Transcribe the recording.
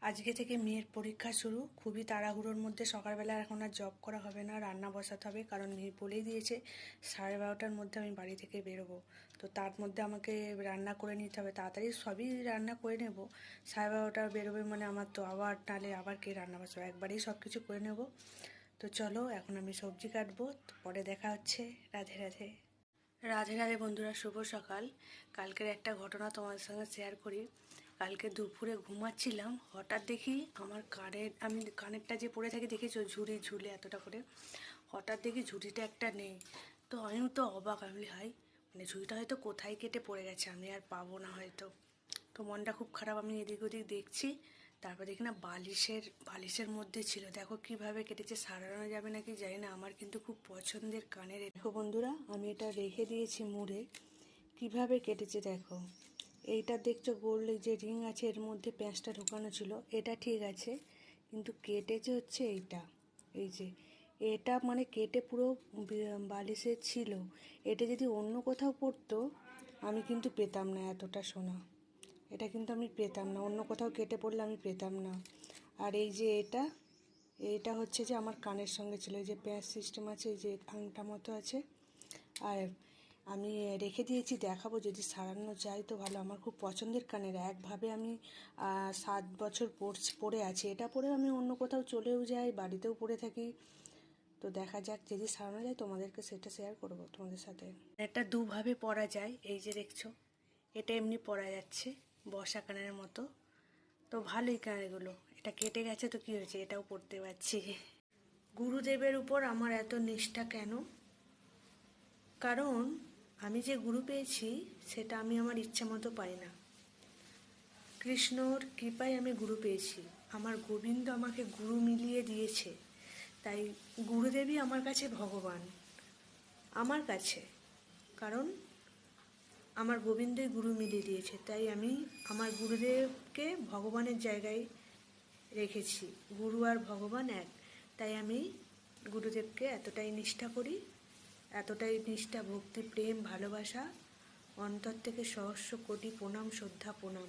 আজকে থেকে মেয়ের পরীক্ষা শুরু। খুবই তাড়াহুড়োর মধ্যে সকালবেলা এখন আর জব করা হবে না, রান্না বসাতে হবে, কারণ মেয়ে বলেই দিয়েছে 12:30টার মধ্যে আমি বাড়ি থেকে বেরোবো। তো তার মধ্যে আমাকে রান্না করে নিতে হবে, তাড়াতাড়ি সবই রান্না করে নেব। 12:30 বেরোবে মানে আমার তো আবার নালে আবার কে রান্না বসাবো, একবারেই সব কিছু করে নেব। তো চলো এখন আমি সবজি কাটবো, পরে দেখা হচ্ছে। রাধে রাধে। রাধে রাধে বন্ধুরা, শুভ সকাল। কালকের একটা ঘটনা তোমাদের সঙ্গে শেয়ার করি। কালকে দুপুরে ঘুমাচ্ছিলাম, হঠাৎ দেখি আমার আমি কানেরটা যে পরে থাকি দেখেছো, ঝুড়ি ঝুলে এতটা করে, হঠাৎ দেখি ঝুড়িটা একটা নেই। তো আমি তো অবাক, আমি হাই, মানে ঝুড়িটা হয়তো কোথায় কেটে পড়ে গেছে, আমি আর পাবো না হয়তো। তো মনটা খুব খারাপ, আমি এদিক ওদিক দেখছি, তারপর দেখি না বালিশের মধ্যে ছিল। দেখো কিভাবে কেটেছে, সারানো যাবে নাকি জানি না। আমার কিন্তু খুব পছন্দের কানের। দেখো বন্ধুরা, আমি এটা রেখে দিয়েছি মুড়ে, কিভাবে কেটেছে দেখো। এইটা দেখছো গোল্ড যে রিং আছে, এর মধ্যে প্যাঁচটা ঢোকানো ছিল, এটা ঠিক আছে, কিন্তু কেটেছে হচ্ছে এইটা। এই যে এটা মানে কেটে পুরো বালিশে ছিল। এটা যদি অন্য কোথাও পড়তো আমি কিন্তু পেতাম না এতটা সোনা, এটা কিন্তু আমি পেতাম না, অন্য কোথাও কেটে পড়লে আমি পেতাম না। আর এই যে এইটা হচ্ছে যে আমার কানের সঙ্গে ছিল, এই যে প্যাঁচ সিস্টেম আছে, এই যে আংটা মতো আছে। আর আমি রেখে দিয়েছি, দেখাবো যদি সারানো যায় তো ভালো। আমার খুব পছন্দের কানের, একভাবে আমি 7 বছর পরে আছি। এটা পরে আমি অন্য কোথাও চলেও যাই, বাড়িতেও পরে থাকি। তো দেখা যাক, যদি সারানো যায় তোমাদেরকে সেটা শেয়ার করব তোমাদের সাথে। এটা দুভাবে পরা যায়, এই যে দেখছো, এটা এমনি পরা যাচ্ছে বসা কানের মতো। তো ভালোই কানেরগুলো, এটা কেটে গেছে তো কী হয়েছে, এটাও পরতে পারছি। গুরুদেবের উপর আমার এত নিষ্ঠা কেন? কারণ আমি যে গুরু পেয়েছি সেটা আমি আমার ইচ্ছা মতো পাই না, কৃষ্ণর কৃপায় আমি গুরু পেয়েছি। আমার গোবিন্দ আমাকে গুরু মিলিয়ে দিয়েছে, তাই গুরুদেবই আমার কাছে ভগবান, আমার কাছে। কারণ আমার গোবিন্দই গুরু মিলিয়ে দিয়েছে, তাই আমি আমার গুরুদেবকে ভগবানের জায়গায় রেখেছি। গুরু আর ভগবান এক, তাই আমি গুরুদেবকে এতটাই নিষ্ঠা করি, এতটাই নিষ্ঠা, ভক্তি, প্রেম, ভালোবাসা, অন্তর থেকে সহস্র কোটি প্রণাম, শ্রদ্ধা, প্রণাম।